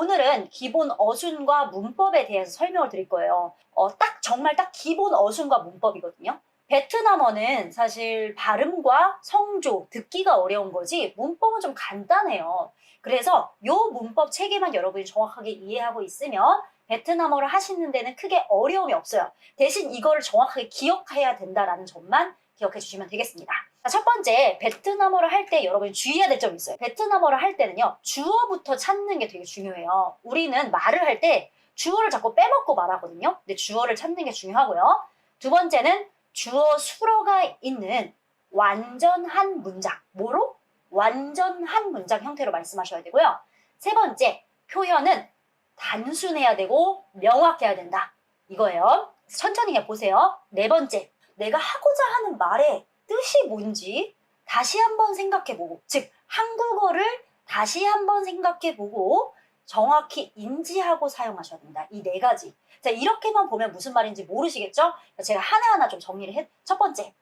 오늘은 기본 어순과 문법에 대해서 설명을 드릴 거예요. 정말 딱 기본 어순과 문법이거든요. 베트남어는 사실 발음과 성조, 듣기가 어려운 거지 문법은 좀 간단해요. 그래서 요 문법 체계만 여러분이 정확하게 이해하고 있으면 베트남어를 하시는 데는 크게 어려움이 없어요. 대신 이거를 정확하게 기억해야 된다라는 점만 기억해 주시면 되겠습니다. 자, 첫 번째, 베트남어를 할 때 여러분이 주의해야 될 점이 있어요. 베트남어를 할 때는요, 주어부터 찾는 게 되게 중요해요. 우리는 말을 할 때 주어를 자꾸 빼먹고 말하거든요. 근데 주어를 찾는 게 중요하고요. 두 번째는 주어 수어가 있는 완전한 문장. 뭐로? 완전한 문장 형태로 말씀하셔야 되고요. 세 번째, 표현은 단순해야 되고 명확해야 된다. 이거예요. 천천히 해보세요. 네 번째, 내가 하고자 하는 말의 뜻이 뭔지 다시 한번 생각해보고, 즉 한국어를 다시 한번 생각해보고 정확히 인지하고 사용하셔야 된다. 이 네 가지. 자, 이렇게만 보면 무슨 말인지 모르시겠죠? 제가 하나하나 좀 정리를 해. 첫 번째,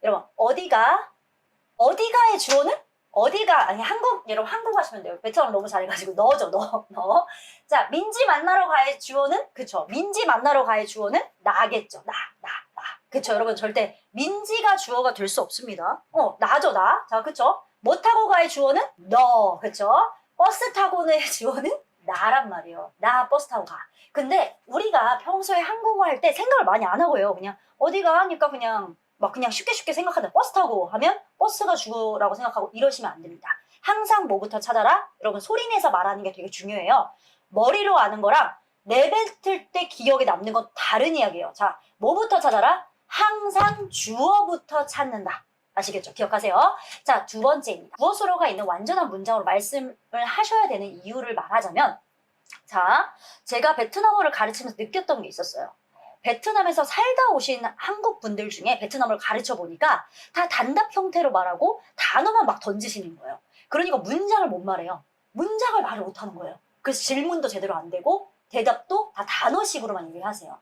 여러분 어디가의 주어는? 어디가, 아니 여러분 한국 하시면 돼요. 베트남 너무 잘해가지고 너죠, 너. 자, 민지 만나러 가의 주어는? 그쵸. 민지 만나러 가의 주어는 나겠죠. 나. 그쵸. 여러분 절대 민지가 주어가 될 수 없습니다. 나죠, 나. 자, 그쵸. 뭐 타고 가의 주어는? 너. 그쵸. 버스 타고의 주어는? 나란 말이에요. 나 버스 타고 가. 근데 우리가 평소에 한국어 할 때 생각을 많이 안 하고요. 그냥 어디가 하니까 그냥 쉽게 생각하다. 버스 타고 하면 버스가 주어라고 생각하고 이러시면 안 됩니다. 항상 뭐부터 찾아라? 여러분 소리 내서 말하는 게 되게 중요해요. 머리로 아는 거랑 내뱉을 때 기억에 남는 건 다른 이야기예요. 자, 뭐부터 찾아라? 항상 주어부터 찾는다. 아시겠죠? 기억하세요. 자, 두 번째입니다. 주어 수어가 있는 완전한 문장으로 말씀을 하셔야 되는 이유를 말하자면, 자, 제가 베트남어를 가르치면서 느꼈던 게 있었어요. 베트남에서 살다 오신 한국 분들 중에 베트남어를 가르쳐 보니까 다 단답 형태로 말하고 단어만 막 던지시는 거예요. 그러니까 문장을 못 말해요. 문장을 말을 못 하는 거예요. 그래서 질문도 제대로 안 되고 대답도 다 단어식으로만 얘기하세요.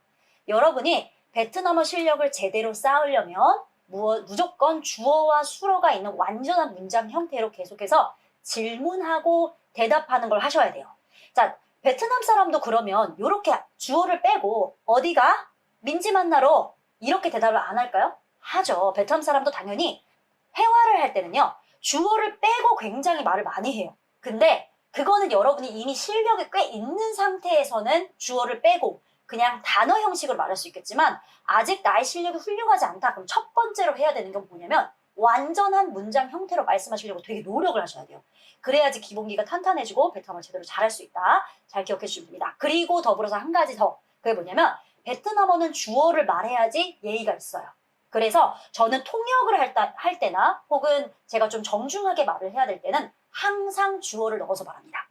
여러분이 베트남어 실력을 제대로 쌓으려면 무조건 주어와 수어가 있는 완전한 문장 형태로 계속해서 질문하고 대답하는 걸 하셔야 돼요. 자, 베트남 사람도 그러면 이렇게 주어를 빼고 어디가? 민지 만나러 이렇게 대답을 안 할까요? 하죠. 베트남 사람도 당연히 회화를 할 때는요. 주어를 빼고 굉장히 말을 많이 해요. 근데 그거는 여러분이 이미 실력이 꽤 있는 상태에서는 주어를 빼고 그냥 단어 형식으로 말할 수 있겠지만 아직 나의 실력이 훌륭하지 않다. 그럼 첫 번째로 해야 되는 건 뭐냐면 완전한 문장 형태로 말씀하시려고 되게 노력을 하셔야 돼요. 그래야지 기본기가 탄탄해지고 베트남어를 제대로 잘할 수 있다. 잘 기억해 주시면 됩니다. 그리고 더불어서 한 가지 더. 그게 뭐냐면 베트남어는 주어를 말해야지 예의가 있어요. 그래서 저는 통역을 할 때나 혹은 제가 좀 정중하게 말을 해야 될 때는 항상 주어를 넣어서 말합니다.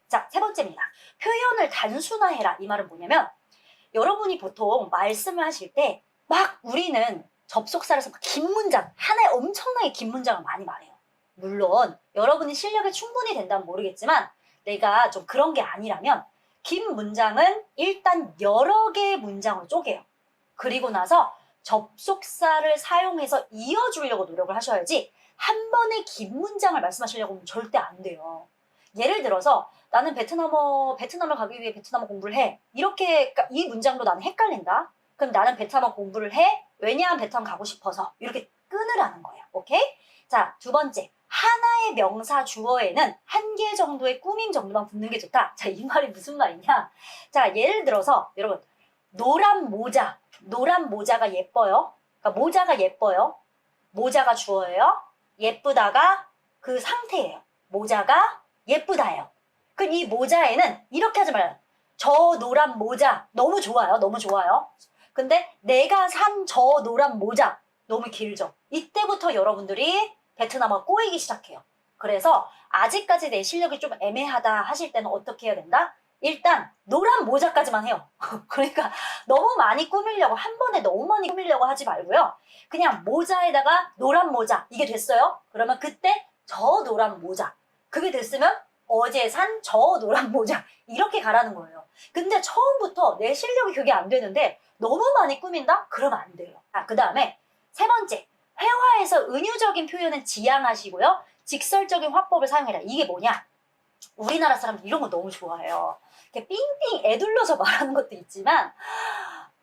자, 세 번째입니다. 표현을 단순화해라. 이 말은 뭐냐면 여러분이 보통 말씀을 하실 때 막 우리는 접속사에서 긴 문장, 하나의 엄청나게 긴 문장을 많이 말해요. 물론 여러분이 실력이 충분히 된다면 모르겠지만 내가 좀 그런 게 아니라면 긴 문장은 일단 여러 개의 문장으로 쪼개요. 그리고 나서 접속사를 사용해서 이어주려고 노력을 하셔야지 한 번에 긴 문장을 말씀하시려고 하면 절대 안 돼요. 예를 들어서 나는 베트남을 가기 위해 베트남어 공부를 해. 이렇게 이 문장도 나는 헷갈린다. 그럼 나는 베트남어 공부를 해. 왜냐하면 베트남 가고 싶어서. 이렇게 끊으라는 거예요. 오케이? 자, 두 번째. 하나의 명사 주어에는 한 개 정도의 꾸밈 정도만 붙는 게 좋다. 자, 이 말이 무슨 말이냐? 자, 예를 들어서 여러분 노란 모자가 예뻐요. 그러니까 모자가 예뻐요. 모자가 주어예요. 예쁘다가 그 상태예요. 모자가 예쁘다예요. 그럼 이 모자에는 이렇게 하지 말아요. 저 노란 모자 너무 좋아요. 너무 좋아요. 근데 내가 산 저 노란 모자 너무 길죠. 이때부터 여러분들이 베트남어 꼬이기 시작해요. 그래서 아직까지 내 실력이 좀 애매하다 하실 때는 어떻게 해야 된다? 일단 노란 모자까지만 해요. 그러니까 너무 많이 꾸미려고 한 번에 너무 많이 꾸미려고 하지 말고요. 그냥 모자에다가 노란 모자 이게 됐어요? 그러면 그때 저 노란 모자 그게 됐으면 어제 산 저 노란 모자 이렇게 가라는 거예요. 근데 처음부터 내 실력이 그게 안 되는데 너무 많이 꾸민다? 그러면 안 돼요. 그 다음에 세 번째, 회화에서 은유적인 표현은 지양하시고요. 직설적인 화법을 사용해라. 이게 뭐냐? 우리나라 사람들 이런 거 너무 좋아해요. 이렇게 삥삥 애둘러서 말하는 것도 있지만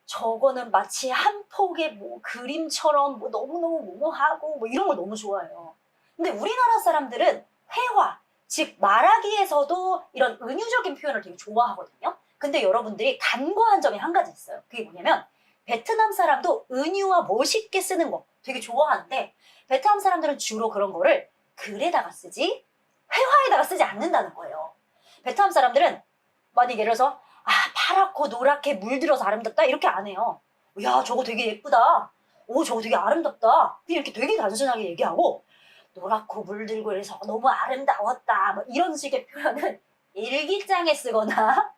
저거는 마치 한 폭의 뭐 그림처럼 뭐 너무너무 뭐뭐하고 뭐 이런 걸 너무 좋아해요. 근데 우리나라 사람들은 회화, 즉 말하기에서도 이런 은유적인 표현을 되게 좋아하거든요. 근데 여러분들이 간과한 점이 한 가지 있어요. 그게 뭐냐면 베트남 사람도 은유와 멋있게 쓰는 거 되게 좋아하는데 베트남 사람들은 주로 그런 거를 글에다가 쓰지 회화에다가 쓰지 않는다는 거예요. 베트남 사람들은 만약 예를 들어서 파랗고 노랗게 물들어서 아름답다 이렇게 안 해요. 야 저거 되게 예쁘다. 오 저거 되게 아름답다. 그냥 이렇게 되게 단순하게 얘기하고 노랗고 물들고 이래서 너무 아름다웠다 뭐 이런 식의 표현은 일기장에 쓰거나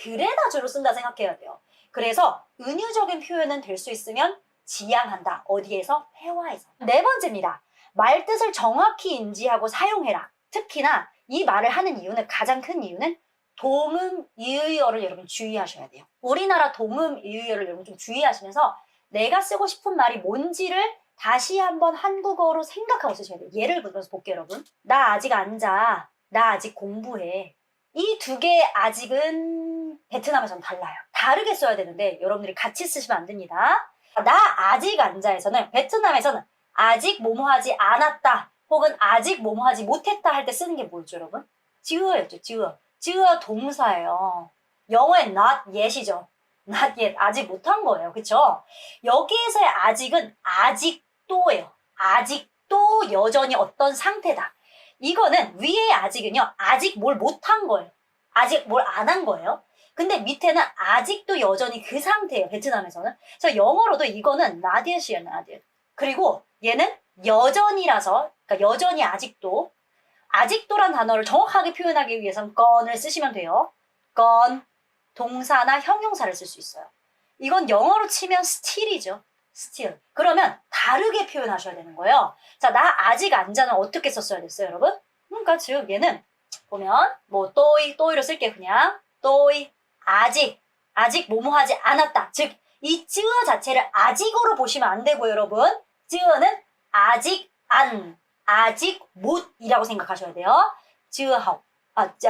글에다 주로 쓴다 생각해야 돼요. 그래서 은유적인 표현은 될 수 있으면 지양한다. 어디에서? 회화에서. 네 번째입니다. 말 뜻을 정확히 인지하고 사용해라. 특히나 이 말을 하는 이유는 가장 큰 이유는 동음 이의어를 여러분 주의하셔야 돼요. 우리나라 동음 이의어를 여러분 좀 주의하시면서 내가 쓰고 싶은 말이 뭔지를 다시 한번 한국어로 생각하고 쓰셔야 돼요. 예를 들어서 볼게요, 여러분. 나 아직 안 자. 나 아직 공부해. 이 두 개의 아직은 베트남에서는 달라요. 다르게 써야 되는데 여러분들이 같이 쓰시면 안 됩니다. 나 아직 안 자에서는 베트남에서는 아직 뭐뭐하지 않았다 혹은 아직 뭐뭐하지 못했다 할 때 쓰는 게 뭐였죠, 여러분? 지어였죠, 지어. 지어 동사예요. 영어엔 not yet이죠. not yet, 아직 못한 거예요. 그쵸? 여기에서의 아직은 아직도예요. 아직도 여전히 어떤 상태다. 이거는 위의 아직은요. 아직 뭘 못한 거예요. 아직 뭘 안 한 거예요. 근데 밑에는 아직도 여전히 그 상태예요. 베트남에서는. 그래서 영어로도 이거는 not yet이에요. not yet. 그리고 얘는 여전이라서 그러니까 여전히 아직도 아직도란 단어를 정확하게 표현하기 위해서는 건을 쓰시면 돼요. 건, 동사나 형용사를 쓸 수 있어요. 이건 영어로 치면 still이죠. still. 그러면 다르게 표현하셔야 되는 거예요. 자, 나 아직 안 자는 어떻게 썼어야 됐어요, 여러분? 그러니까 즉 얘는 보면 뭐 또이로 쓸게요. 그냥 또이 아직 뭐뭐하지 않았다. 즉 이 쯔어 자체를 아직으로 보시면 안 되고 여러분. 쯔어는 아직 안 아직 못이라고 생각하셔야 돼요. 쯔어하오.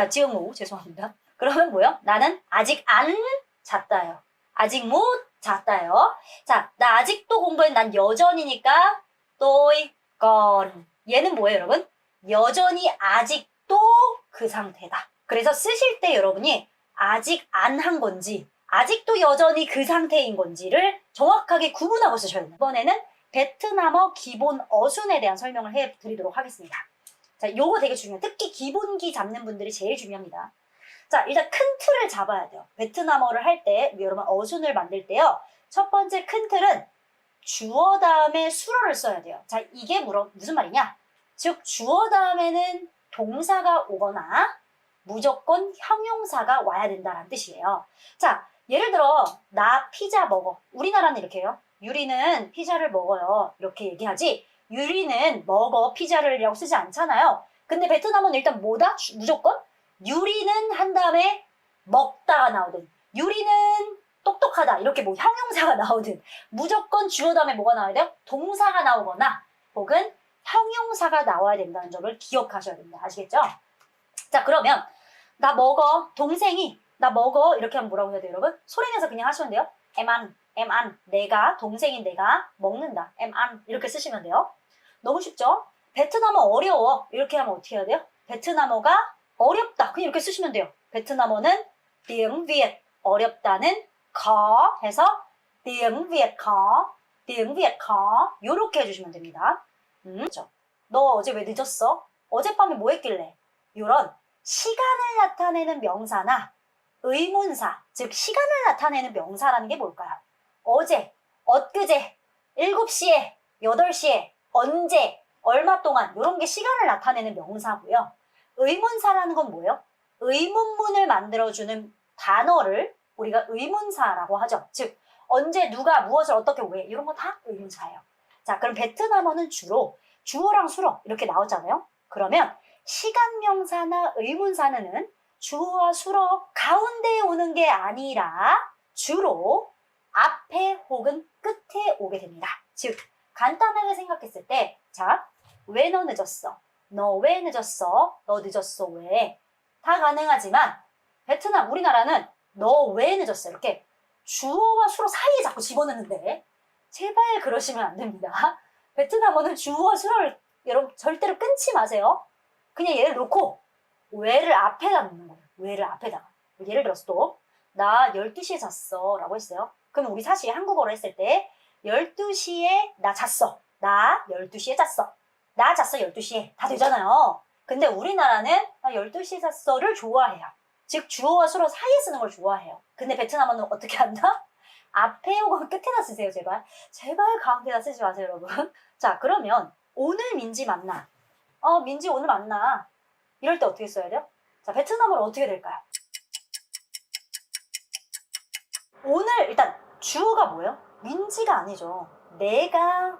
쯔어무 죄송합니다. 그러면 뭐요? 나는 아직 안 잤다요. 아직 못 잤다요. 자, 나 아직도 공부해. 난 여전이니까 또이 건. 얘는 뭐예요, 여러분? 여전히 아직도 그 상태다. 그래서 쓰실 때 여러분이 아직 안 한 건지 아직도 여전히 그 상태인 건지를 정확하게 구분하고 쓰셔야 돼요. 이번에는 베트남어 기본 어순에 대한 설명을 해드리도록 하겠습니다. 자, 요거 되게 중요해요. 특히 기본기 잡는 분들이 제일 중요합니다. 자, 일단 큰 틀을 잡아야 돼요. 베트남어를 할 때, 여러분 어순을 만들 때요. 첫 번째 큰 틀은 주어 다음에 수어를 써야 돼요. 자, 이게 무슨 말이냐? 즉, 주어 다음에는 동사가 오거나 무조건 형용사가 와야 된다는 뜻이에요. 자, 예를 들어 나 피자 먹어. 우리나라는 이렇게 해요. 유리는 피자를 먹어요. 이렇게 얘기하지 유리는 먹어 피자를 이라고 쓰지 않잖아요. 근데 베트남은 일단 뭐다? 무조건 유리는 한 다음에 먹다가 나오든 유리는 똑똑하다 이렇게 뭐 형용사가 나오든 무조건 주어 다음에 뭐가 나와야 돼요? 동사가 나오거나 혹은 형용사가 나와야 된다는 점을 기억하셔야 됩니다. 아시겠죠? 자, 그러면 나 먹어. 동생이 나 먹어. 이렇게 하면 뭐라고 해야 돼요, 여러분? 소리 내서 그냥 하시면 돼요. em ăn. 내가, 동생인 내가 먹는다. em ăn. 이렇게 쓰시면 돼요. 너무 쉽죠? 베트남어 어려워. 이렇게 하면 어떻게 해야 돼요? 베트남어가 어렵다. 그냥 이렇게 쓰시면 돼요. 베트남어는 tiếng Việt. 어렵다는 khó 해서 tiếng Việt khó. tiếng Việt khó. 요렇게 해주시면 됩니다. 그렇죠? 너 어제 왜 늦었어? 어젯밤에 뭐 했길래? 요런 시간을 나타내는 명사나 의문사, 즉 시간을 나타내는 명사라는 게 뭘까요? 어제, 엊그제, 7시에, 8시에, 언제, 얼마 동안 이런 게 시간을 나타내는 명사고요. 의문사라는 건 뭐예요? 의문문을 만들어주는 단어를 우리가 의문사라고 하죠. 즉 언제, 누가, 무엇을, 어떻게, 왜 이런 거 다 의문사예요. 자, 그럼 베트남어는 주로 주어랑 수어 이렇게 나오잖아요. 그러면 시간 명사나 의문사는 주어와 수어 가운데에 오는 게 아니라 주로 앞에 혹은 끝에 오게 됩니다. 즉 간단하게 생각했을 때 자, 왜 너 늦었어? 너 왜 늦었어? 너 늦었어 왜? 다 가능하지만 베트남, 우리나라는 너 왜 늦었어? 이렇게 주어와 수로 사이에 자꾸 집어넣는데 제발 그러시면 안 됩니다. 베트남어는 주어와 수를 여러분 절대로 끊지 마세요. 그냥 얘를 놓고 왜를 앞에다 놓는 거예요. 왜를 앞에다가. 예를 들어서 또 나 12시에 잤어 라고 했어요. 그럼 우리 사실 한국어로 했을 때 12시에 나 잤어. 나 12시에 잤어. 나 잤어 12시에. 다 되잖아요. 근데 우리나라는 나 12시에 잤어를 좋아해요. 즉 주어와 수로 사이에 쓰는 걸 좋아해요. 근데 베트남어는 어떻게 한다? 앞에 오고 끝에다 쓰세요 제발. 제발 가운데다 쓰지 마세요 여러분. 자 그러면 오늘 민지 만나. 민지 오늘 만나. 이럴 때 어떻게 써야 돼요? 자 베트남어로 어떻게 될까요? 오늘 일단 주어가 뭐예요? 민지가 아니죠. 내가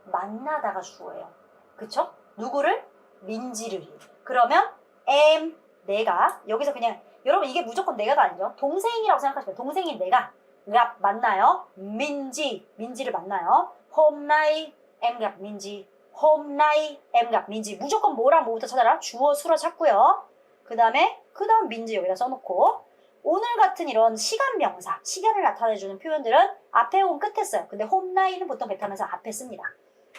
만나다가 주어예요. 그쵸? 누구를? 민지를. 그러면 em 내가 여기서 그냥 여러분 이게 무조건 내가가 아니죠. 동생이라고 생각하시면 동생인 내가 gặp 만나요. 민지를 만나요. hôm nay em gặp 민지. hôm nay em gặp 민지. 무조건 뭐랑 뭐부터 찾아라. 주어 수로 찾고요. 그 다음 민지 여기다 써놓고 오늘 같은 이런 시간 명사, 시간을 나타내주는 표현들은 앞에 온 끝에 써요. 근데 홈라인은 보통 베트남에서 앞에 씁니다.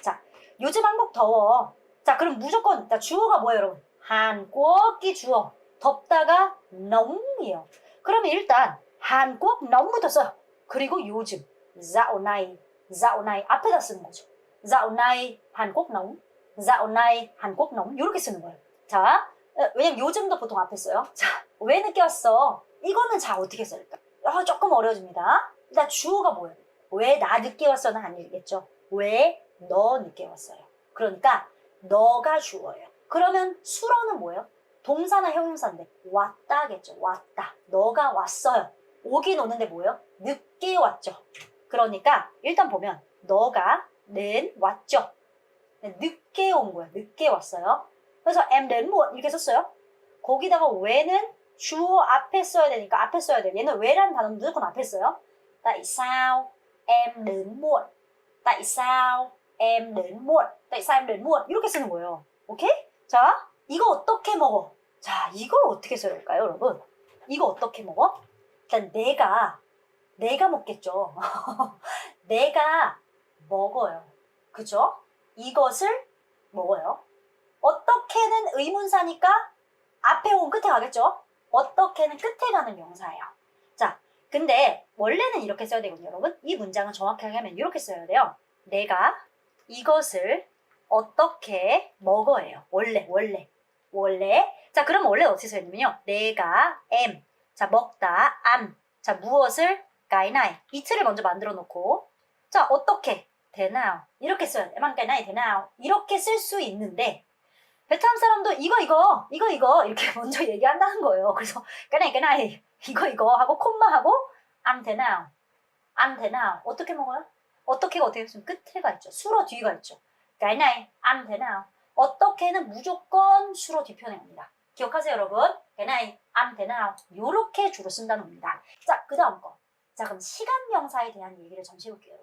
자, 요즘 한국 더워. 자, 그럼 무조건 주어가 뭐예요, 여러분? 한국이 주어. 덥다가 nóng 이에요. 그러면 일단 한국 nóng 부터 써요. 그리고 요즘 dạo này 앞에다 쓰는 거죠. dạo này 한국 nóng, dạo này 한국 nóng 이렇게 쓰는 거예요. 자, 왜냐면 요즘도 보통 앞에 써요. 자, 왜 늦게 왔어? 이거는 자 어떻게 쓸까? 조금 어려워집니다. 일단 주어가 뭐예요? 왜 나 늦게 왔어는 아니겠죠. 왜 너 늦게 왔어요? 그러니까 너가 주어예요. 그러면 수로는 뭐예요? 동사나 형용사인데 왔다겠죠. 왔다. 너가 왔어요. 오긴 오는데 뭐예요? 늦게 왔죠. 그러니까 일단 보면 너가는 왔죠. 늦게 온 거예요. 늦게 왔어요. 그래서 em đến muộn 이렇게 썼어요. 거기다가 왜는 주어 앞에 써야 되니까 앞에 써야 돼요. 얘는 왜라는 단어는 무조건 앞에 써요. Tại sao em đến muộn? Tại sao em đến muộn? Tại sao em đến muộn? 이렇게 쓰는 거예요. 오케이? 자, 이거 어떻게 먹어? 자, 이걸 어떻게 써야 될까요, 여러분? 이거 어떻게 먹어? 일단 내가 먹겠죠. 내가 먹어요. 그죠? 이것을 먹어요. 어떻게는 의문사니까 앞에 온 끝에 가겠죠? 어떻게는 끝에 가는 명사예요. 자, 근데 원래는 이렇게 써야 되거든요, 여러분. 이 문장을 정확하게 하면 이렇게 써야 돼요. 내가 이것을 어떻게 먹어예요. 원래. 자, 그럼 원래 어떻게 써야 되냐면요. 내가 em. 자, 먹다 ăn. 자, 무엇을 cái này. 이틀을 먼저 만들어 놓고 자, 어떻게 thế nào. 이렇게 써야 돼. em ăn cái này thế nào. 이렇게 쓸 수 있는데 베트남 사람도 이거 이렇게 먼저 얘기한다는 거예요. 그래서 cái này 이거 하고 콤마하고 ăn thế nào 어떻게 먹어요? 어떻게가 어떻게 있으면 끝에가 있죠. 수로 뒤가 있죠. cái này ăn thế nào 어떻게는 무조건 수로 뒤편에 옵니다. 기억하세요 여러분. cái này ăn thế nào 요렇게 주로 쓴다는 겁니다. 자, 그 다음 거. 자, 그럼 시간 명사에 대한 얘기를 잠시 해볼게요.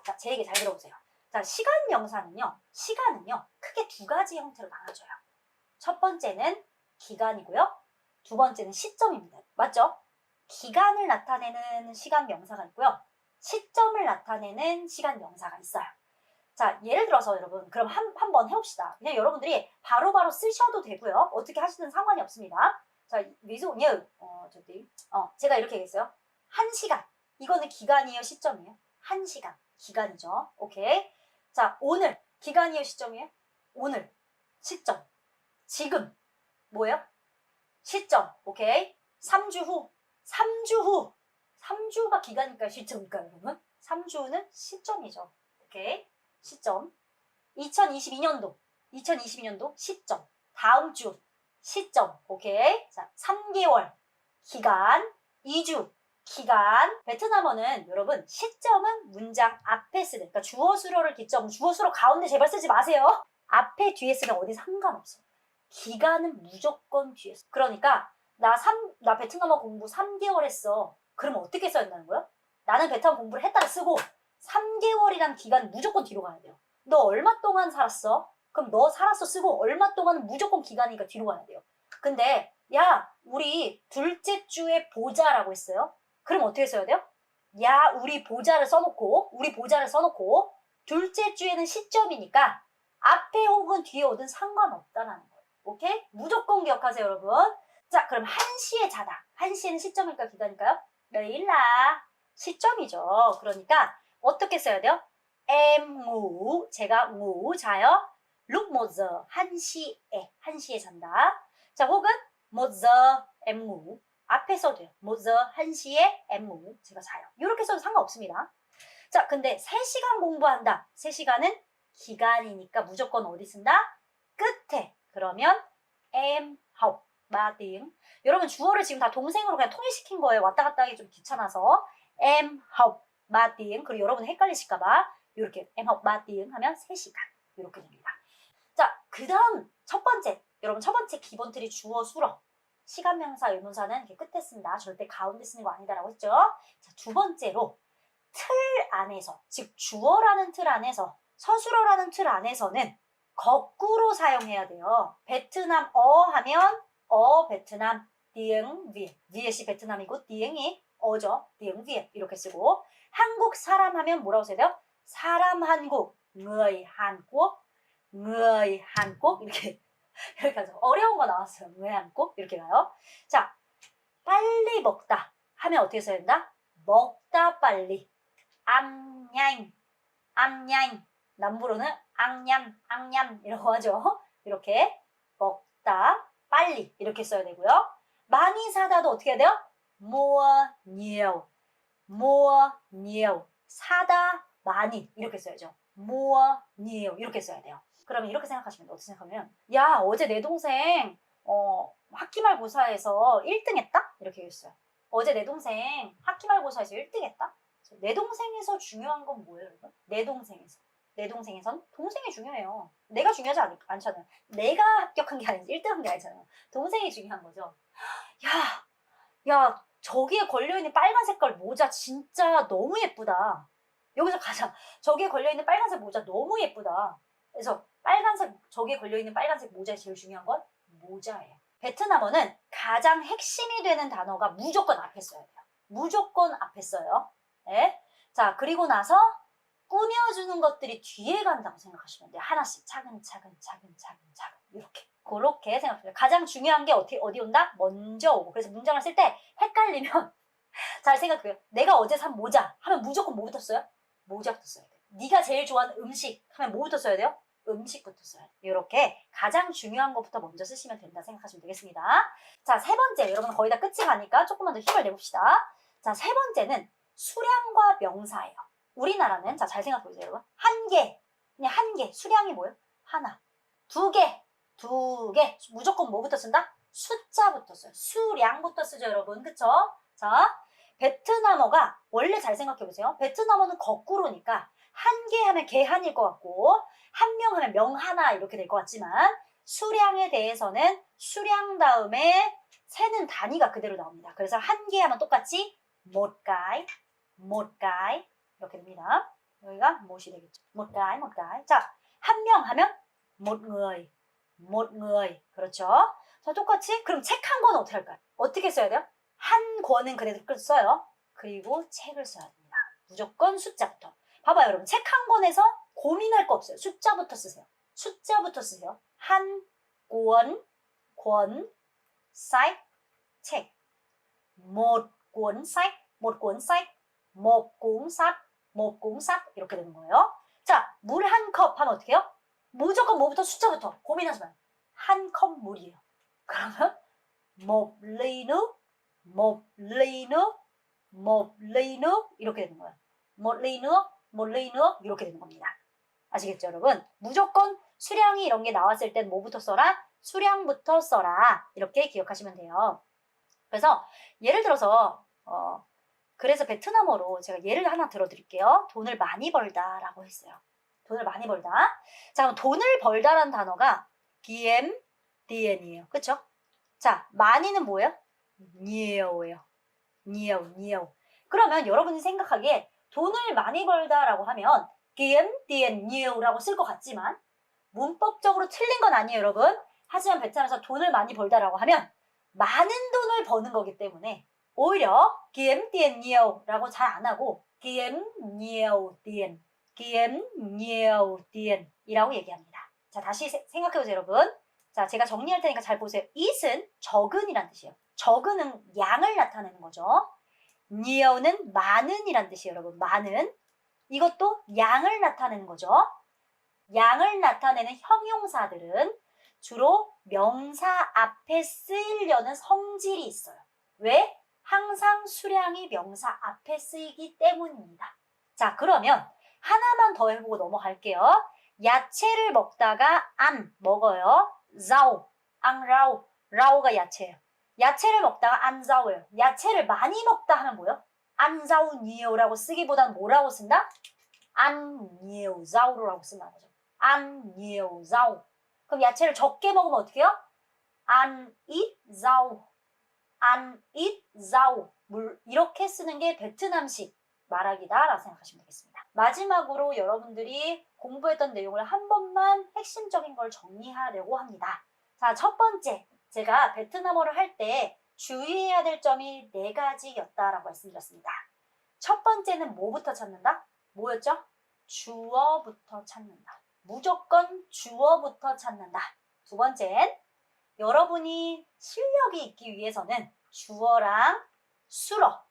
자, 제 얘기 잘 들어보세요. 자, 시간은요 크게 두 가지 형태로 나눠져요. 첫 번째는 기간이고요. 두 번째는 시점입니다. 맞죠? 기간을 나타내는 시간 명사가 있고요. 시점을 나타내는 시간 명사가 있어요. 자, 예를 들어서 여러분 그럼 한번 해봅시다. 그냥 여러분들이 바로바로 쓰셔도 되고요. 어떻게 하시든 상관이 없습니다. 자, 위조냐 제가 이렇게 얘기했어요. 1시간. 이거는 기간이에요, 시점이에요? 1시간. 기간이죠. 오케이. 자, 오늘. 기간이에요, 시점이에요? 오늘. 시점. 지금. 뭐예요? 시점. 오케이. 3주 후. 3주가 기간이니까 시점일까요, 여러분? 3주는 시점이죠. 오케이. 시점. 2022년도 시점. 다음 주. 시점. 오케이. 자, 3개월. 기간. 2주. 기간. 베트남어는 여러분 시점은 문장 앞에 쓰는 그러니까 주어 수로를 기점 주어 수로 가운데 제발 쓰지 마세요. 앞에 뒤에 쓰면 어디 상관없어. 기간은 무조건 뒤에 써. 그러니까 나 베트남어 공부 3개월 했어. 그러면 어떻게 써야 된다는 거야? 나는 베트남 공부를 했다가 쓰고 3개월이란 기간 무조건 뒤로 가야 돼요. 너 얼마 동안 살았어? 그럼 너 살았어 쓰고 얼마 동안은 무조건 기간이니까 뒤로 가야 돼요. 근데 야, 우리 둘째 주에 보자라고 했어요. 그럼 어떻게 써야 돼요? 야, 우리 보자를 써놓고 둘째 주에는 시점이니까 앞에 혹은 뒤에 오든 상관없다라는 거예요. 오케이? 무조건 기억하세요, 여러분. 자, 그럼 1시에 자다. 1시에는 시점일까 기간일까요? 내일라. 시점이죠. 그러니까 어떻게 써야 돼요? em ngủ, 제가 ngủ 자요. lúc 1giờ, 1시에 잔다. 자, 혹은 1giờ em ngủ. 앞에 써도요. 1giờ, 1시에 em ngủ. 제가 자요. 이렇게 써도 상관없습니다. 자, 근데 3시간 공부한다. 3시간은 기간이니까 무조건 어디 쓴다? 끝에. 그러면 em học 3 tiếng. 여러분 주어를 지금 다 동생으로 그냥 통일시킨 거예요. 왔다 갔다 하기 좀 귀찮아서. em học 3 tiếng. 그리고 여러분 헷갈리실까봐 이렇게 em học 3 tiếng 하면 3시간. 이렇게 됩니다. 자, 그 다음 첫 번째. 여러분 첫 번째 기본 틀이 주어 수러. 시간 명사 의문사는 이렇게 끝에 쓴다. 절대 가운데 쓰는 거 아니다라고 했죠. 자, 두 번째로 틀 안에서, 즉 주어라는 틀 안에서, 서술어라는 틀 안에서는 거꾸로 사용해야 돼요. 베트남 하면 베트남 tiếng Việt. Viet이 베트남이고 tiếng 어죠. tiếng Việt 이렇게 쓰고 한국 사람 하면 뭐라고 써야 돼요? 사람 한국, người Hàn Quốc, người Hàn Quốc 이렇게 하죠. 어려운 거 나왔어요. người Hàn Quốc 이렇게 가요. 자, 빨리 먹다 하면 어떻게 써야 된다? 먹다 빨리. ăn nhanh, ăn nhanh. 남부로는 앙냠 이라고 하죠. 이렇게 먹다 빨리 이렇게 써야 되고요. 많이 사다도 어떻게 해야 돼요? mua nhiều, mua nhiều. 사다 많이 이렇게 써야죠. mua nhiều 이렇게 써야 돼요. 그러면 이렇게 생각하시면 돼요. 어떻게 생각하면 야, 어제 내 동생 학기말고사에서 1등 했다? 이렇게 얘기했어요. 어제 내 동생 학기말고사에서 1등 했다? 내 동생에서 중요한 건 뭐예요, 여러분? 내 동생에선 동생이 중요해요. 내가 중요하지 않잖아요. 내가 합격한 게 아니지 1등한 게 아니잖아요. 동생이 중요한 거죠. 야, 저기에 걸려있는 빨간 색깔 모자 진짜 너무 예쁘다. 여기서 가자. 저기에 걸려있는 빨간색 모자 너무 예쁘다. 그래서 저기에 걸려있는 빨간색 모자에 제일 중요한 건 모자예요. 베트남어는 가장 핵심이 되는 단어가 무조건 앞에 써야 돼요. 무조건 앞에 써요. 네. 자, 그리고 나서 꾸며주는 것들이 뒤에 간다고 생각하시면 돼요. 하나씩 차근차근 이렇게. 그렇게 생각해요. 가장 중요한 게 어디 온다? 먼저 오고. 그래서 문장을 쓸 때 헷갈리면 잘 생각해요. 내가 어제 산 모자 하면 무조건 뭐부터 써요? 모자부터 써야 돼요. 네가 제일 좋아하는 음식 하면 뭐부터 써야 돼요? 음식부터 써야 돼요. 이렇게 가장 중요한 것부터 먼저 쓰시면 된다 생각하시면 되겠습니다. 자, 세 번째. 여러분 거의 다 끝이 가니까 조금만 더 힘을 내봅시다. 자, 세 번째는 수량과 명사예요. 우리나라는 자, 잘 생각해 보세요, 여러분. 그냥 한 개. 수량이 뭐예요? 하나. 두 개. 무조건 뭐부터 쓴다? 숫자부터 써요. 수량부터 쓰죠, 여러분. 그쵸? 자, 베트남어가 원래 잘 생각해 보세요. 베트남어는 거꾸로니까 한 개 하면 개한일 것 같고 한 명 하면 명 하나 이렇게 될 것 같지만 수량에 대해서는 수량 다음에 세는 단위가 그대로 나옵니다. 그래서 한 개 하면 똑같이 một cái 이렇게 됩니다. 여기가 못이 되겠죠. một cái. 자, 한 명 하면 một người. 그렇죠? 자, 똑같이 그럼 책 한 권은 어떻게 할까요? 어떻게 써야 돼요? 한 권은 그래도 써요. 그리고 책을 써야 됩니다. 무조건 숫자부터. 봐봐요, 여러분. 책 한 권에서 고민할 거 없어요. 숫자부터 쓰세요. 한 권, sách, 책. một cuốn sách, một cuốn sách 이렇게 되는 거예요. 자, 물 한 컵 하면 어떻게 해요? 무조건 뭐부터 숫자부터 고민하지 마요. 한 컵 물이에요. 그러면 một ly nước 이렇게 되는 거예요. một ly nước 이렇게 되는 겁니다. 아시겠죠, 여러분? 무조건 수량이 이런 게 나왔을 땐 뭐부터 써라? 수량부터 써라. 이렇게 기억하시면 돼요. 그래서 예를 들어서 그래서 베트남어로 제가 예를 하나 들어드릴게요. 돈을 많이 벌다라고 했어요. 돈을 많이 벌다. 자, 그럼 돈을 벌다라는 단어가 DM이에요. 그쵸? 자, 많이는 뭐예요? nhiều. 그러면 여러분이 생각하기에 돈을 많이 벌다라고 하면 kiếm tiền nhiều 라고 쓸 것 같지만 문법적으로 틀린 건 아니에요, 여러분. 하지만 베트남에서 돈을 많이 벌다라고 하면 많은 돈을 버는 거기 때문에 오히려 kiếm tiền nhiều 라고 잘 안 하고 kiếm nhiều tiền, kiếm nhiều tiền 이라고 얘기합니다. 자, 다시 생각해보세요, 여러분. 자, 제가 정리할 테니까 잘 보세요. it은 적은이란 뜻이에요. 적은은 양을 나타내는 거죠. nhiều 는 많은이란 뜻이에요, 여러분. 많은. 이것도 양을 나타내는 거죠. 양을 나타내는 형용사들은 주로 명사 앞에 쓰이려는 성질이 있어요. 왜? 항상 수량이 명사 앞에 쓰이기 때문입니다. 자, 그러면 하나만 더 해보고 넘어갈게요. 야채를 먹다가 안 먹어요. 자오, 앙라오, 라오가 야채예요. 야채를 먹다가 안 자오예요. 야채를 많이 먹다 하면 뭐예요? 안 자오 니에오라고 쓰기보단 뭐라고 쓴다? 안 니에오 자오라고 쓴다는 거죠. 안 니에오 자오. 그럼 야채를 적게 먹으면 어떻게 해요? 안 잇 자오, 안 잇 자오. 이렇게 쓰는 게 베트남식 말하기다라고 생각하시면 되겠습니다. 마지막으로 여러분들이 공부했던 내용을 한 번만 핵심적인 걸 정리하려고 합니다. 자, 첫 번째, 제가 베트남어를 할 때 주의해야 될 점이 4가지였다라고 말씀드렸습니다. 첫 번째는 뭐부터 찾는다? 뭐였죠? 주어부터 찾는다. 무조건 주어부터 찾는다. 두 번째는 여러분이 실력이 있기 위해서는 주어랑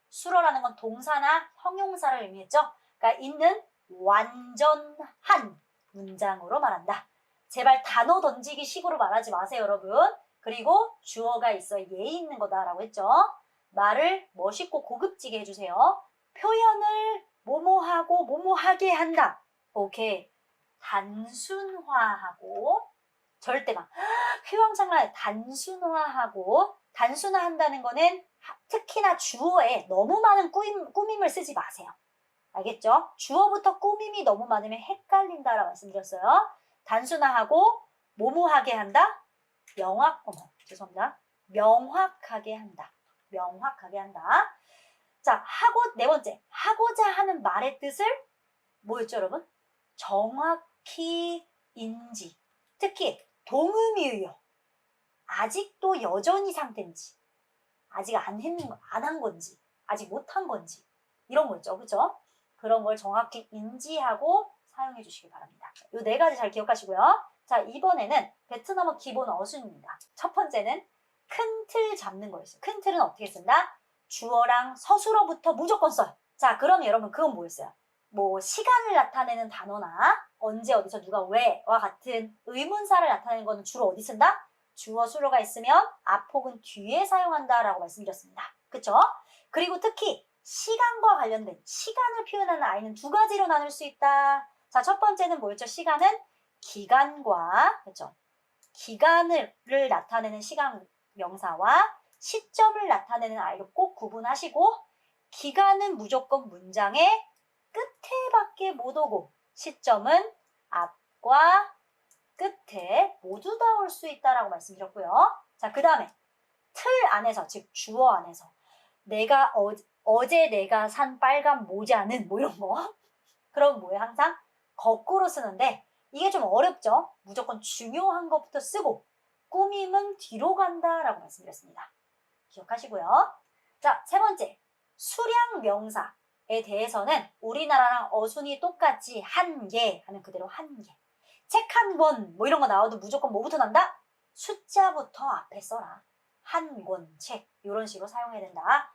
수러라는 건 동사나 형용사를 의미했죠. 그러니까 있는 완전한 문장으로 말한다. 제발 단어 던지기 식으로 말하지 마세요, 여러분. 그리고 주어가 있어 예의 있는 거다라고 했죠. 말을 멋있고 고급지게 해주세요. 표현을 뭐뭐하고 뭐뭐하게 한다. 오케이. 단순화하고 절대 막 휘황찬란하게 단순화한다는 거는 특히나 주어에 너무 많은 꾸밈을 쓰지 마세요. 알겠죠? 주어부터 꾸밈이 너무 많으면 헷갈린다라고 말씀드렸어요. 단순화하고 뭐뭐하게 한다? 명확하게 한다. 명확하게 한다. 자, 네 번째, 하고자 하는 말의 뜻을 뭐였죠, 여러분? 정확히 인지. 특히 동의미의어. 아직도 여전히 상태인지, 아직 안 한 건지, 아직 못한 건지 이런 거였죠, 그렇죠? 그런 걸 정확히 인지하고 사용해 주시기 바랍니다. 이 4가지 잘 기억하시고요. 자, 이번에는 베트남어 기본 어순입니다. 첫 번째는 큰 틀 잡는 거였어요. 큰 틀은 어떻게 쓴다? 주어랑 서술어부터 무조건 써요. 자, 그럼 여러분 그건 뭐였어요? 뭐 시간을 나타내는 단어나 언제 어디서 누가 왜와 같은 의문사를 나타내는 거는 주로 어디 쓴다? 주어 수로가 있으면 앞 혹은 뒤에 사용한다라고 말씀드렸습니다. 그쵸? 그리고 특히 시간과 관련된 시간을 표현하는 아이는 2가지로 나눌 수 있다. 자, 첫 번째는 뭐였죠? 시간은 기간과, 그쵸? 기간을 나타내는 시간 명사와 시점을 나타내는 아이로 꼭 구분하시고, 기간은 무조건 문장의 끝에밖에 못 오고 시점은 앞과 끝에 모두 다 올 수 있다라고 말씀드렸고요. 자, 그 다음에 틀 안에서, 즉 주어 안에서 내가 어제 내가 산 빨간 모자는 뭐 이런 거 그럼 뭐예요? 항상 거꾸로 쓰는데 이게 좀 어렵죠? 무조건 중요한 것부터 쓰고 꾸밈은 뒤로 간다라고 말씀드렸습니다. 기억하시고요. 자, 세 번째, 수량 명사에 대해서는 우리나라랑 어순이 똑같이 한 개 하면 그대로 한 개. 책 한 권 뭐 이런 거 나와도 무조건 뭐부터 난다? 숫자부터 앞에 써라. 한 권 책 이런 식으로 사용해야 된다.